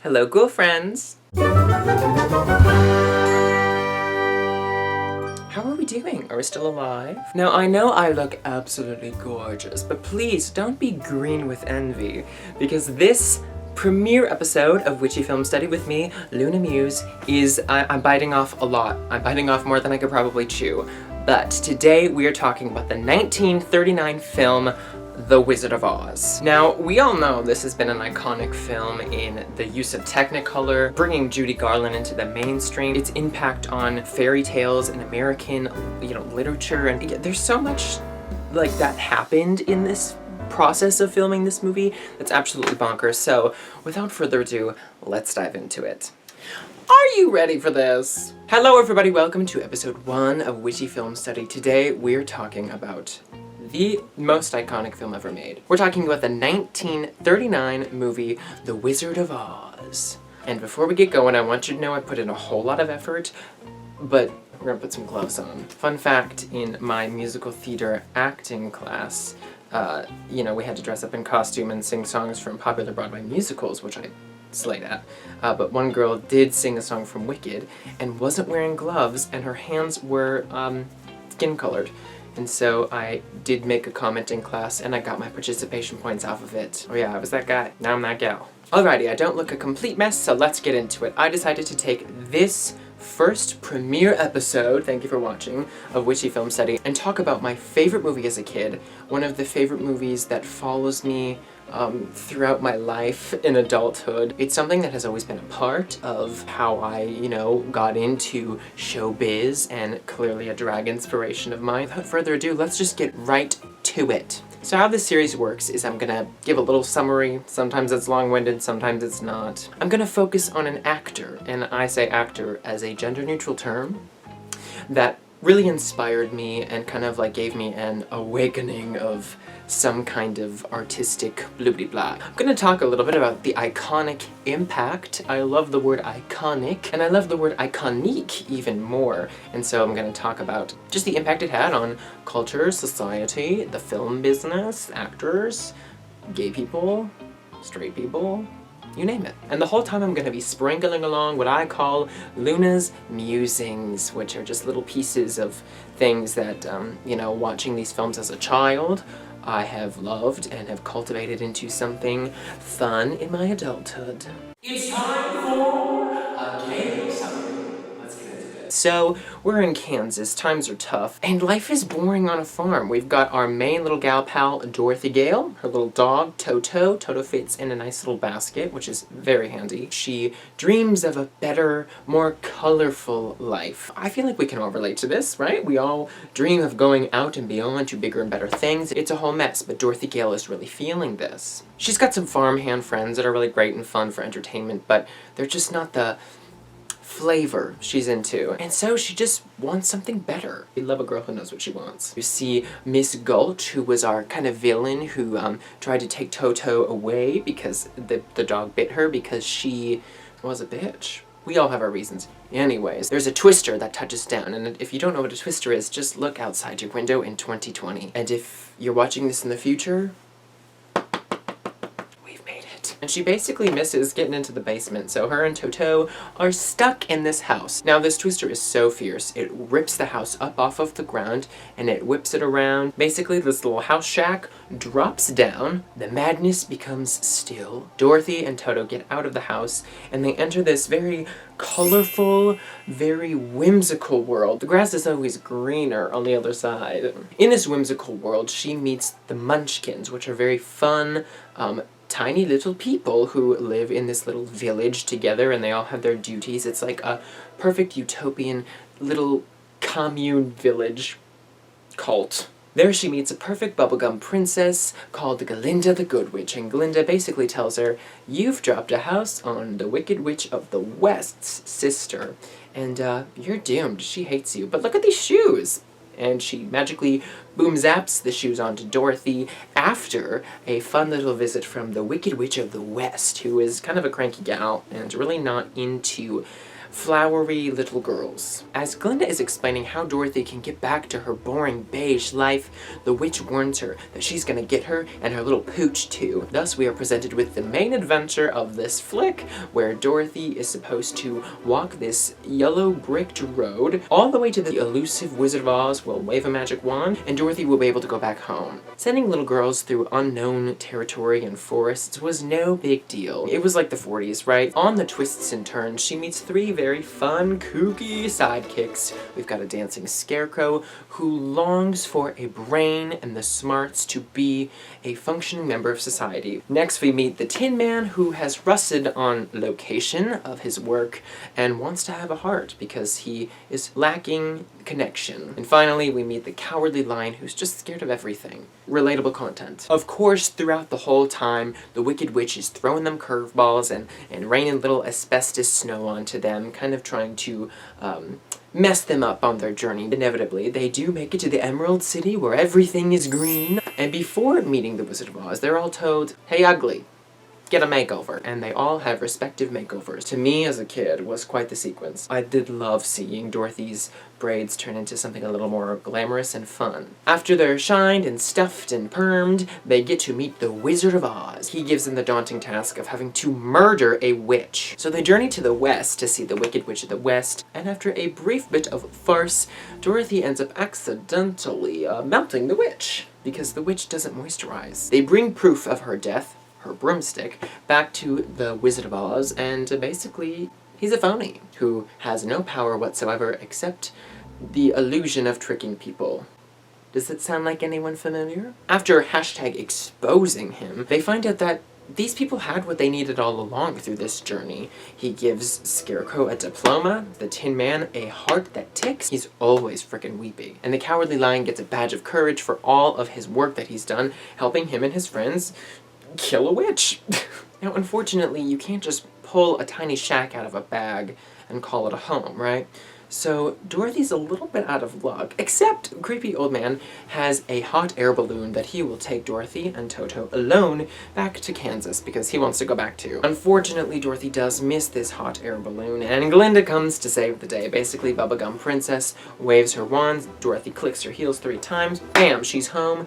Hello, girlfriends! How are we doing? Are we still alive? Now, I know I look absolutely gorgeous, but please don't be green with envy, because this premiere episode of Witchy Film Study with me, Luna Muse, I'm biting off a lot. I'm biting off more than I could probably chew. But today we are talking about the 1939 film, The Wizard of Oz. Now, we all know this has been an iconic film in the use of Technicolor, bringing Judy Garland into the mainstream, its impact on fairy tales and American, literature, and there's so much like that happened in this process of filming this movie that's absolutely bonkers. So, without further ado, let's dive into it. Are you ready for this? Hello everybody, welcome to episode 1 of Witchy Film Study. Today we're talking about the most iconic film ever made. We're talking about the 1939 movie, The Wizard of Oz. And before we get going, I want you to know I put in a whole lot of effort, but we're gonna put some gloves on. Fun fact, in my musical theater acting class, we had to dress up in costume and sing songs from popular Broadway musicals, which I slayed at. But one girl did sing a song from Wicked and wasn't wearing gloves, and her hands were skin-colored. And so I did make a comment in class, and I got my participation points off of it. Oh yeah, I was that guy. Now I'm that gal. Alrighty, I don't look a complete mess, so let's get into it. I decided to take this first premiere episode, thank you for watching, of Witchy Film Study, and talk about my favorite movie as a kid, one of the favorite movies that follows me throughout my life in adulthood. It's something that has always been a part of how I, got into showbiz, and clearly a drag inspiration of mine. Without further ado, let's just get right to it. So how this series works is I'm gonna give a little summary. Sometimes it's long-winded, sometimes it's not. I'm gonna focus on an actor, and I say actor as a gender-neutral term, that really inspired me and kind of like gave me an awakening of some kind of artistic bloobity-blah. I'm gonna talk a little bit about the iconic impact. I love the word iconic, and I love the word iconique even more. And so I'm gonna talk about just the impact it had on culture, society, the film business, actors, gay people, straight people, you name it. And the whole time I'm gonna be sprinkling along what I call Luna's musings, which are just little pieces of things that, watching these films as a child, I have loved and have cultivated into something fun in my adulthood. It's time for a gay summary. Let's get into it. So, we're in Kansas, times are tough, and life is boring on a farm. We've got our main little gal pal, Dorothy Gale, her little dog, Toto. Toto fits in a nice little basket, which is very handy. She dreams of a better, more colorful life. I feel like we can all relate to this, right? We all dream of going out and beyond to bigger and better things. It's a whole mess, but Dorothy Gale is really feeling this. She's got some farmhand friends that are really great and fun for entertainment, but they're just not the flavor she's into, and so she just wants something better. We love a girl who knows what she wants. You see Miss Gulch, who was our kind of villain, who tried to take Toto away because the dog bit her because she was a bitch. We all have our reasons. Anyways, there's a twister that touches down, and if you don't know what a twister is, just look outside your window in 2020. And if you're watching this in the future, and she basically misses getting into the basement, so her and Toto are stuck in this house. Now, this twister is so fierce, it rips the house up off of the ground, and it whips it around. Basically, this little house shack drops down, the madness becomes still. Dorothy and Toto get out of the house, and they enter this very colorful, very whimsical world. The grass is always greener on the other side. In this whimsical world, she meets the Munchkins, which are very fun, tiny little people who live in this little village together, and they all have their duties. It's like a perfect utopian little commune village cult. There she meets a perfect bubblegum princess called Glinda the Good Witch, and Glinda basically tells her, "You've dropped a house on the Wicked Witch of the West's sister, and you're doomed. She hates you. But look at these shoes!" And she magically boom-zaps the shoes onto Dorothy after a fun little visit from the Wicked Witch of the West, who is kind of a cranky gal and really not into flowery little girls. As Glinda is explaining how Dorothy can get back to her boring beige life, the witch warns her that she's gonna get her and her little pooch too. Thus we are presented with the main adventure of this flick, where Dorothy is supposed to walk this yellow bricked road all the way to the elusive Wizard of Oz will wave a magic wand, and Dorothy will be able to go back home. Sending little girls through unknown territory and forests was no big deal. It was like the 40s, right? On the twists and turns, she meets three very fun, kooky sidekicks. We've got a dancing scarecrow who longs for a brain and the smarts to be a functioning member of society. Next, we meet the Tin Man, who has rusted on location of his work and wants to have a heart because he is lacking connection. And finally, we meet the Cowardly Lion, who's just scared of everything. Relatable content. Of course, throughout the whole time, the Wicked Witch is throwing them curveballs and raining little asbestos snow onto them, kind of trying to mess them up on their journey. Inevitably, they do make it to the Emerald City, where everything is green. And before meeting the Wizard of Oz, they're all told, "Hey, ugly, get a makeover." And they all have respective makeovers. To me, as a kid, was quite the sequence. I did love seeing Dorothy's braids turn into something a little more glamorous and fun. After they're shined and stuffed and permed, they get to meet the Wizard of Oz. He gives them the daunting task of having to murder a witch. So they journey to the west to see the Wicked Witch of the West, and after a brief bit of farce, Dorothy ends up accidentally melting the witch, because the witch doesn't moisturize. They bring proof of her death, her broomstick, back to the Wizard of Oz, and basically, he's a phony who has no power whatsoever except the illusion of tricking people. Does it sound like anyone familiar? After #exposing him, they find out that these people had what they needed all along through this journey. He gives Scarecrow a diploma, the Tin Man a heart that ticks, he's always frickin' weepy, and the Cowardly Lion gets a badge of courage for all of his work that he's done, helping him and his friends kill a witch. Now, unfortunately, you can't just pull a tiny shack out of a bag and call it a home, right? So Dorothy's a little bit out of luck, except Creepy Old Man has a hot air balloon that he will take Dorothy and Toto alone back to Kansas because he wants to go back to. Unfortunately, Dorothy does miss this hot air balloon, and Glinda comes to save the day. Basically, Bubblegum Princess waves her wand, Dorothy clicks her heels 3 times, bam, she's home,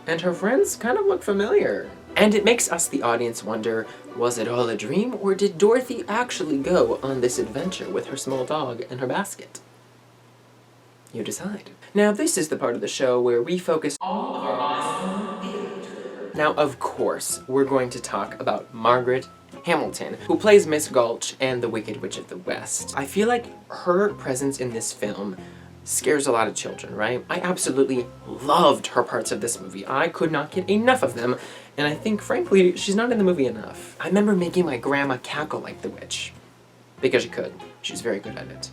and her friends kind of look familiar. And it makes us, the audience, wonder, was it all a dream, or did Dorothy actually go on this adventure with her small dog and her basket? You decide. Now, this is the part of the show where we focus all of our eyes on the actor. Now, of course, we're going to talk about Margaret Hamilton, who plays Miss Gulch and the Wicked Witch of the West. I feel like her presence in this film scares a lot of children, right? I absolutely loved her parts of this movie. I could not get enough of them, and I think, frankly, she's not in the movie enough. I remember making my grandma cackle like the witch. Because she could. She's very good at it.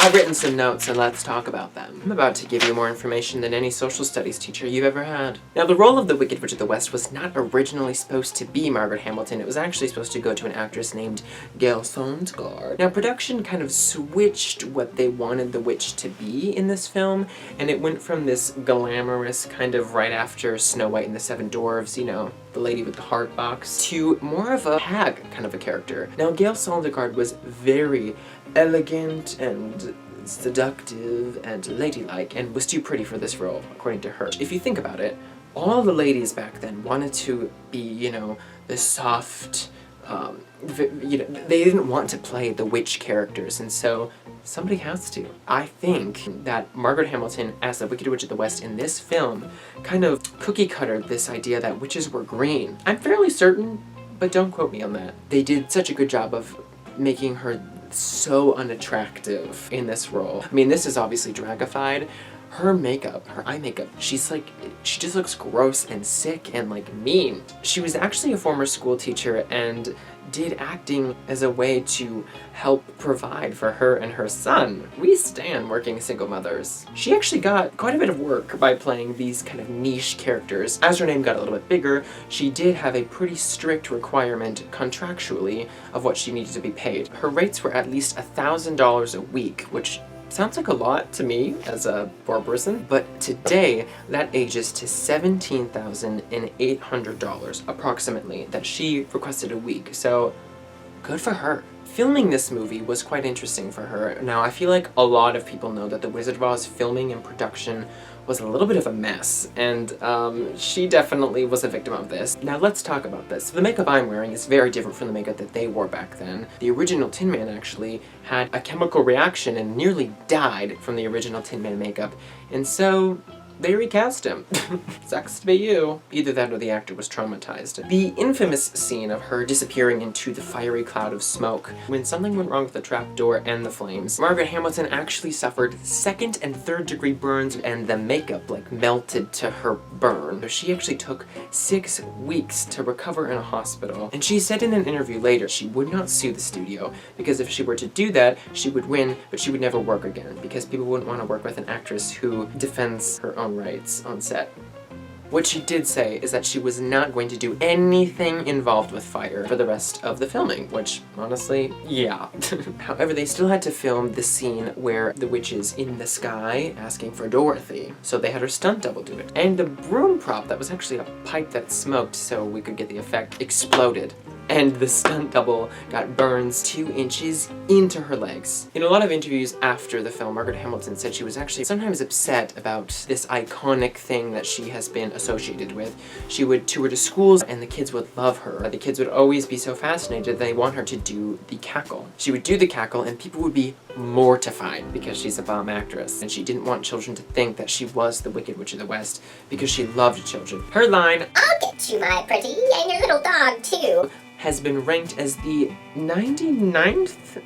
I've written some notes, and let's talk about them. I'm about to give you more information than any social studies teacher you've ever had. Now, the role of the Wicked Witch of the West was not originally supposed to be Margaret Hamilton. It was actually supposed to go to an actress named Gail Sondsgaard. Now, production kind of switched what they wanted the witch to be in this film, and it went from this glamorous kind of right after Snow White and the Seven Dwarfs, you know, the lady with the heart box, to more of a hag kind of a character. Now, Gail Sondsgaard was very elegant and seductive and ladylike, and was too pretty for this role, according to her. If you think about it, all the ladies back then wanted to be, you know, the soft, you know, they didn't want to play the witch characters, and so somebody has to. I think that Margaret Hamilton, as the Wicked Witch of the West in this film, kind of cookie-cuttered this idea that witches were green. I'm fairly certain, but don't quote me on that. They did such a good job of making her so unattractive in this role. I mean, this is obviously dragified. Her makeup, her eye makeup, she's like, she just looks gross and sick and like mean. She was actually a former school teacher and did acting as a way to help provide for her and her son. We stan working single mothers. She actually got quite a bit of work by playing these kind of niche characters. As her name got a little bit bigger, she did have a pretty strict requirement contractually of what she needed to be paid. Her rates were at least $1,000 a week, which sounds like a lot to me as a poor person, but today that ages to $17,800 approximately that she requested a week, so good for her. Filming this movie was quite interesting for her. Now, I feel like a lot of people know that The Wizard of Oz filming and production was a little bit of a mess, and she definitely was a victim of this. Now let's talk about this. The makeup I'm wearing is very different from the makeup that they wore back then. The original Tin Man actually had a chemical reaction and nearly died from the original Tin Man makeup, and so they recast him. Sucks to be you. Either that or the actor was traumatized. The infamous scene of her disappearing into the fiery cloud of smoke. When something went wrong with the trapdoor and the flames, Margaret Hamilton actually suffered 2nd and 3rd degree burns, and the makeup like melted to her burn. So she actually took 6 weeks to recover in a hospital. And she said in an interview later she would not sue the studio, because if she were to do that, she would win, but she would never work again, because people wouldn't want to work with an actress who defends her own rights on set. What she did say is that she was not going to do anything involved with fire for the rest of the filming, which, honestly, yeah. However, they still had to film the scene where the witch is in the sky asking for Dorothy, so they had her stunt double do it. And the broom prop, that was actually a pipe that smoked so we could get the effect, exploded. And the stunt double got burns 2 inches into her legs. In a lot of interviews after the film, Margaret Hamilton said she was actually sometimes upset about this iconic thing that she has been associated with. She would tour to schools and the kids would love her. The kids would always be so fascinated they want her to do the cackle. She would do the cackle and people would be mortified because she's a bomb actress. And she didn't want children to think that she was the Wicked Witch of the West because she loved children. Her line, "I'll get you, my pretty, and your little dog too," has been ranked as the 99th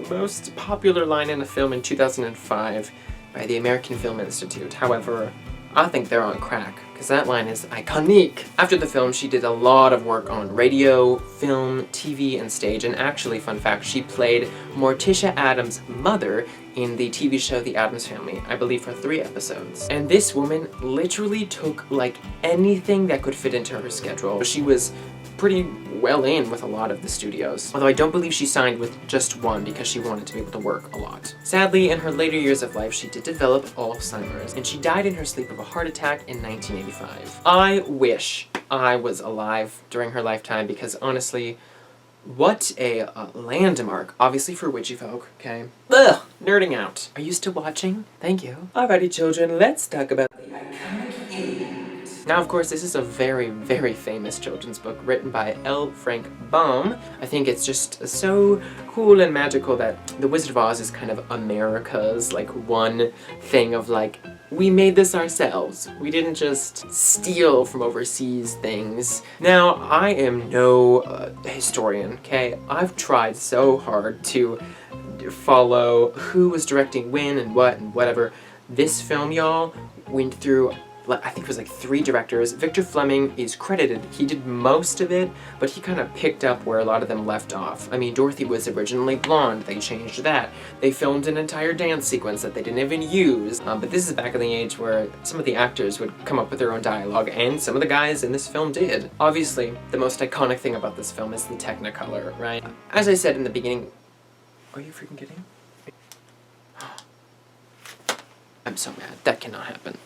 most popular line in a film in 2005 by the American Film Institute. However, I think they're on crack, because that line is iconic. After the film, she did a lot of work on radio, film, TV, and stage, and actually, fun fact, she played Morticia Addams' mother in the TV show The Addams Family, I believe for 3 episodes. And this woman literally took, like, anything that could fit into her schedule. She was pretty well in with a lot of the studios, although I don't believe she signed with just one because she wanted to be able to work a lot. Sadly, in her later years of life, she did develop Alzheimer's, and she died in her sleep of a heart attack in 1985. I wish I was alive during her lifetime, because honestly, what a landmark, obviously for witchy folk, okay? Ugh, nerding out. Are you still watching? Thank you. Alrighty children, let's talk about the iconic impact. Now, of course, this is a very, very famous children's book written by L. Frank Baum. I think it's just so cool and magical that The Wizard of Oz is kind of America's, like, one thing of, like, we made this ourselves. We didn't just steal from overseas things. Now, I am no historian, okay? I've tried so hard to follow who was directing when and what and whatever. This film, y'all, went through, I think it was like 3 directors. Victor Fleming is credited. He did most of it, but he kind of picked up where a lot of them left off. I mean, Dorothy was originally blonde. They changed that. They filmed an entire dance sequence that they didn't even use. But this is back in the age where some of the actors would come up with their own dialogue, and some of the guys in this film did. Obviously, the most iconic thing about this film is the Technicolor, right? As I said in the beginning, are you freaking kidding? I'm so mad. That cannot happen.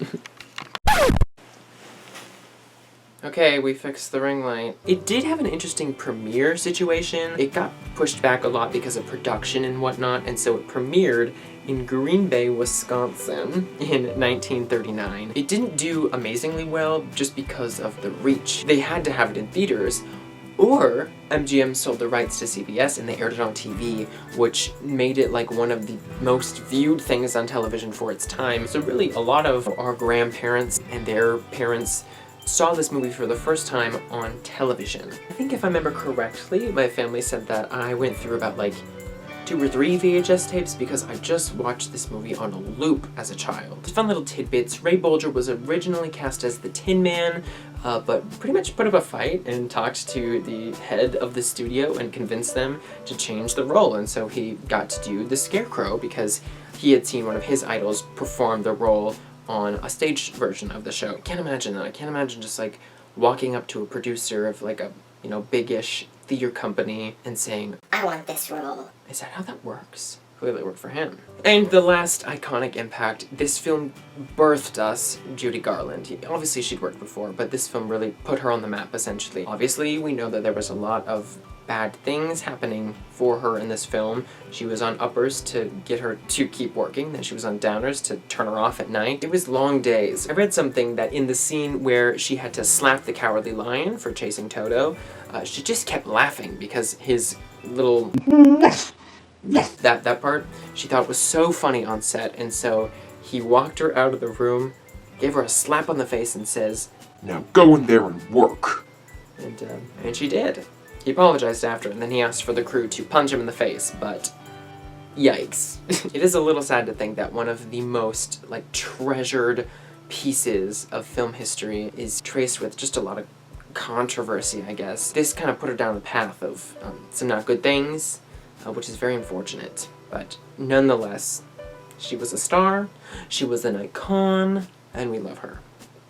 Okay, we fixed the ring light. It did have an interesting premiere situation. It got pushed back a lot because of production and whatnot, and so it premiered in Green Bay, Wisconsin in 1939. It didn't do amazingly well just because of the reach. They had to have it in theaters, or MGM sold the rights to CBS and they aired it on TV, which made it like one of the most viewed things on television for its time. So really, a lot of our grandparents and their parents saw this movie for the first time on television. I think if I remember correctly, my family said that I went through about like 2 or 3 VHS tapes because I just watched this movie on a loop as a child. Fun little tidbits. Ray Bolger was originally cast as the Tin Man, but pretty much put up a fight and talked to the head of the studio and convinced them to change the role, and so he got to do the Scarecrow because he had seen one of his idols perform the role on a stage version of the show. I can't imagine that. I can't imagine just like walking up to a producer of like a, big-ish theater company and saying, "I want this role." Is that how that works? clearly worked for him. And the last iconic impact, this film birthed us, Judy Garland. Obviously she'd worked before, but this film really put her on the map, essentially. Obviously, we know that there was a lot of bad things happening for her in this film. She was on uppers to get her to keep working, then she was on downers to turn her off at night. It was long days. I read something that in the scene where she had to slap the Cowardly Lion for chasing Toto, she just kept laughing because his little... that part, she thought was so funny on set, and so he walked her out of the room, gave her a slap on the face and says, "Now go in there and work." And she did. He apologized after, and then he asked for the crew to punch him in the face, but yikes. It is a little sad to think that one of the most, like, treasured pieces of film history is traced with just a lot of controversy, I guess. This kind of put her down the path of some not good things, which is very unfortunate. But nonetheless, she was a star, she was an icon, and we love her.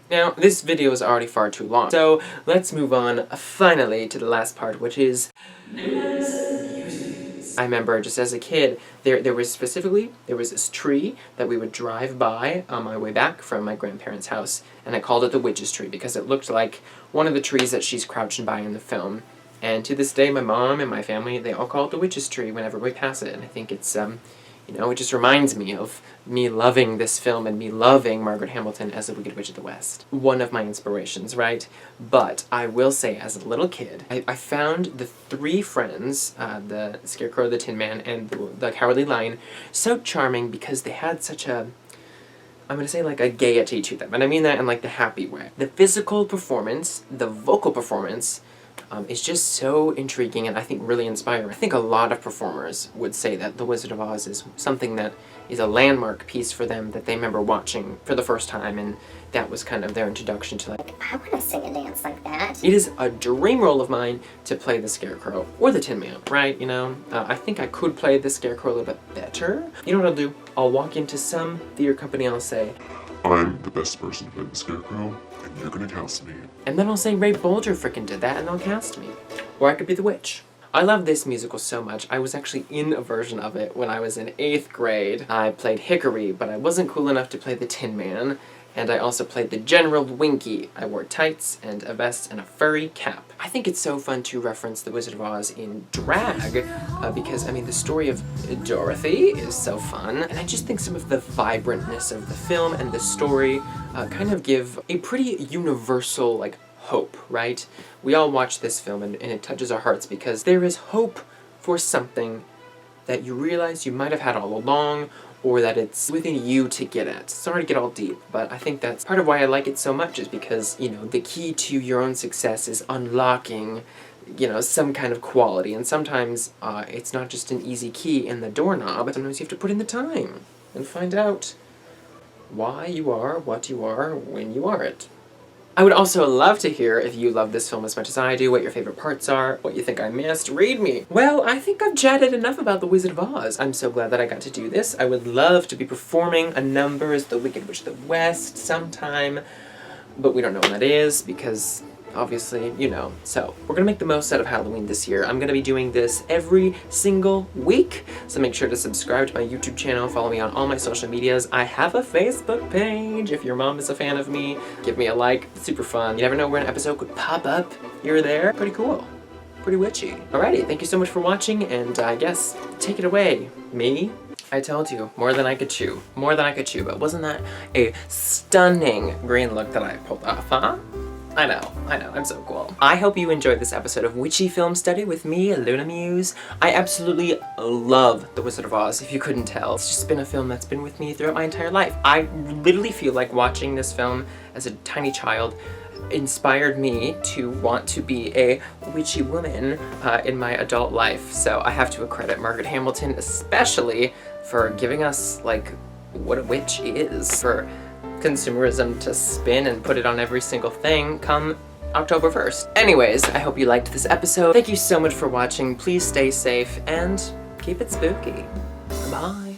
Now, this video is already far too long, so let's move on finally to the last part, which is Luna's musings. I remember just as a kid, there was this tree that we would drive by on my way back from my grandparents' house, and I called it the witch's tree because it looked like one of the trees that she's crouching by in the film. And to this day, my mom and my family, they all call it the witch's tree whenever we pass it, and I think it's, you know, it just reminds me of me loving this film and me loving Margaret Hamilton as the Wicked Witch of the West. One of my inspirations, right? But I will say, as a little kid, I found the three friends, the Scarecrow, the Tin Man, and the Cowardly Lion, so charming because they had such a, I'm gonna say like a gaiety to them, and I mean that in like the happy way. The physical performance, the vocal performance, is just so intriguing and I think really inspiring. I think a lot of performers would say that The Wizard of Oz is something that is a landmark piece for them that they remember watching for the first time, and that was kind of their introduction to like, I want to sing and dance like that. It is a dream role of mine to play the Scarecrow or the Tin Man, right? You know, I think I could play the Scarecrow a little bit better. You know what I'll do? I'll walk into some theater company and I'll say, "I'm the best person to play the Scarecrow, and you're gonna cast me." And then I'll say Ray Bolger frickin' did that and they'll cast me. Or I could be the witch. I love this musical so much. I was actually in a version of it when I was in 8th grade. I played Hickory, but I wasn't cool enough to play the Tin Man. And I also played the General Winky. I wore tights and a vest and a furry cap. I think it's so fun to reference The Wizard of Oz in drag, because, I mean, the story of Dorothy is so fun, and I just think some of the vibrantness of the film and the story kind of give a pretty universal, like, hope, right? We all watch this film and it touches our hearts because there is hope for something that you realize you might have had all along, or that it's within you to get at. Sorry to get all deep, but I think that's part of why I like it so much is because, you know, the key to your own success is unlocking, you know, some kind of quality, and sometimes it's not just an easy key in the doorknob, sometimes you have to put in the time and find out why you are what you are when you are it. I would also love to hear if you love this film as much as I do, what your favorite parts are, what you think I missed. Read me! Well, I think I've chatted enough about The Wizard of Oz. I'm so glad that I got to do this. I would love to be performing a number as the Wicked Witch of the West sometime, but we don't know when that is because obviously, you know. So, we're gonna make the most out of Halloween this year. I'm gonna be doing this every single week, so make sure to subscribe to my YouTube channel, follow me on all my social medias. I have a Facebook page. If your mom is a fan of me, give me a like. It's super fun. You never know where an episode could pop up. You're there. Pretty cool. Pretty witchy. Alrighty, thank you so much for watching, and I guess, take it away. Me? I told you, more than I could chew. More than I could chew, but wasn't that a stunning green look that I pulled off, huh? I know, I'm so cool. I hope you enjoyed this episode of Witchy Film Study with me, Luna Muse. I absolutely love The Wizard of Oz, if you couldn't tell. It's just been a film that's been with me throughout my entire life. I literally feel like watching this film as a tiny child inspired me to want to be a witchy woman in my adult life. So I have to accredit Margaret Hamilton, especially for giving us, like, what a witch is, for consumerism to spin and put it on every single thing come October 1st. Anyways, I hope you liked this episode. Thank you so much for watching. Please stay safe and keep it spooky. Bye.